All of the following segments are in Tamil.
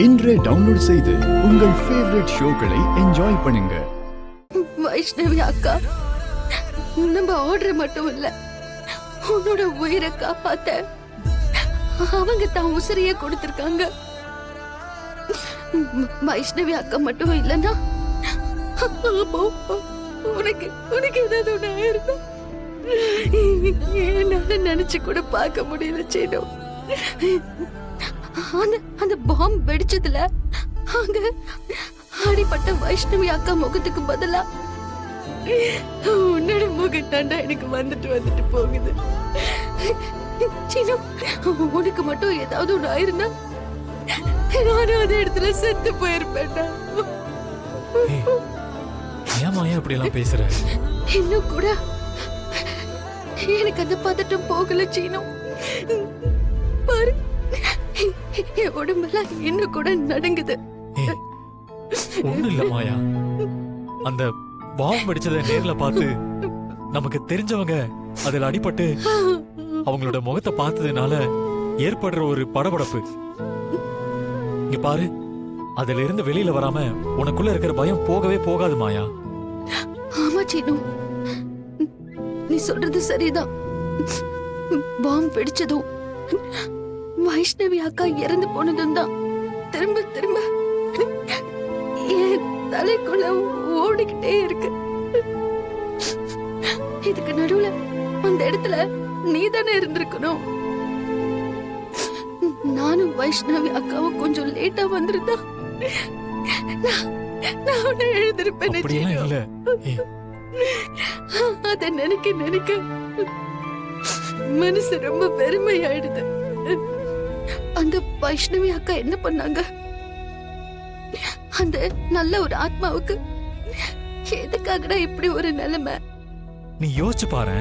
இன்றே டவுன்லோட் செய்து உங்கள் ஃபேவரட் ஷோக்களை என்ஜாய் பண்ணுங்க. வைஷ்ணவி அக்கா, நம்ம ஆர்டர் மட்டும் இல்ல, உன்னோட உயிரை காப்பாத்த அவங்க தான் உசிரியே கொடுத்திருக்காங்க. வைஷ்ணவி அக்கா மட்டும் இல்லன்னா உனக்கு உனக்கு ஏதாவது ஒண்ணு ஆயிருக்கும். என்னால நினைச்சு கூட பார்க்க முடியல சேனோ. அந்த பாம்பு வெடிச்சதுல அங்க அடிப்பட்ட வைஷ்ணவி அக்கா முகத்துக்கு பதிலா உன்னோட முகம் தாண்டா எனக்கு வந்துட்டு போகுது. சீனு, உனக்கு மட்டும் ஏதாவது ஒண்ணு ஆயிருந்தா நானும் அதே இடத்துல செத்து போயிருப்பேன்டா. ஏமா இப்படி எல்லாம் பேசுற? இன்னும் கூட எனக்கு அந்த பதட்டம் போகல சீனு. பாரு, என் உடம்பெல்லாம் இன்னும் கூட நடுங்குது. ஒண்ணு இல்ல மாயா, அந்த பாம்பு வெடிச்சதை நேர்ல பார்த்து நமக்கு தெரிஞ்சவங்க அதுல அடிபட்டு அவங்களோட முகத்தை பார்த்ததுனால ஏற்படுற ஒரு படபடப்பு. இங்க பாரு, அதுல இருந்து வெளியில வராம உனக்குள்ள இருக்கிற பயம் போகவே போகாது மாயா. ஆமா சீனு, நீ சொல்றது சரிதான். பாம்பு வெடிச்சதும் வைஷ்ணவி அக்கா இறந்து போனதும் தான் திரும்ப திரும்ப என் தலைக்குள்ள ஓடிக்கிட்டே இருக்கு. இதுக்கு நடுவுல அந்த இடத்துல நீ தானே இருந்திருக்கணும். நானும் வைஷ்ணவி அக்காவும் கொஞ்சம் லேட்டா வந்திருந்தா நான் உன்னை எழுந்திருப்பேன். அத நினைக்க நினைக்க மனசு ரொம்ப பெருமையாயிடுது. அந்த வைஷ்ணவி அக்கா என்ன பண்ணாங்க? அந்த நல்ல ஒரு ஆத்மாவுக்கு எதுக்காகடா இப்படி ஒரு நிலைமை? நீ யோசிச்சு பாரு,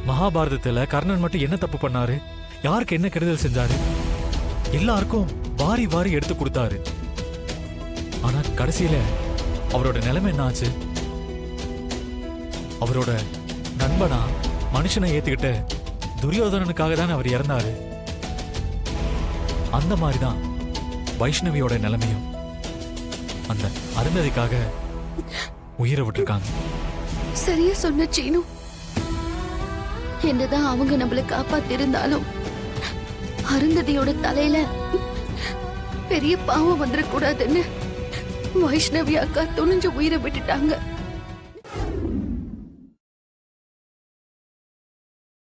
மகாபாரதத்துல கர்ணன் மட்டும் என்ன தப்பு பண்ணாரு? யாருக்கு என்ன கெடுதல் செஞ்சாரு? எல்லாருக்கும் வாரி வாரி எடுத்து கொடுத்தாரு. ஆனா கடைசியில அவரோட நிலைமை என்ன ஆச்சு? அவரோட நண்பனா மனுஷனை ஏத்துக்கிட்ட துரியோதனனுக்காக தான் அவர் இறந்தாரு. அந்த மாதிரிதான் வைஷ்ணவியோட நிலைமையும். அந்த அருந்ததிக்காக உயிரை விட்டுருக்காங்க. சரியா சொன்ன சீனு. என்னதான் அவங்க நம்மள காப்பாத்திருந்தாலும் அருந்ததியோட தலையில பெரிய பாவம் வந்துடக்கூடாதுன்னு வைஷ்ணவி அக்கா துணிஞ்சு உயிரை விட்டுட்டாங்க.